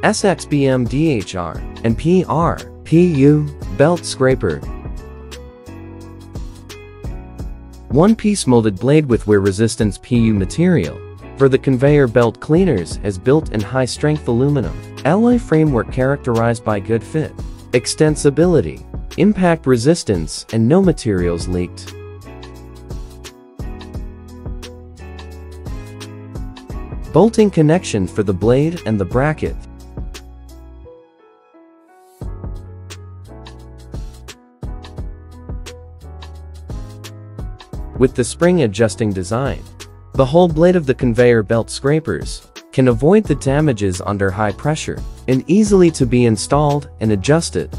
SXBM DHR, and PU belt scraper. One-piece molded blade with wear resistance PU material. For the conveyor belt cleaners is built in high-strength aluminum alloy framework characterized by good fit, extensibility, impact resistance, and no materials leaked. Bolting connection for the blade and the bracket. With the spring adjusting design, the whole blade of the conveyor belt scrapers can avoid the damages under high pressure and easily to be installed and adjusted.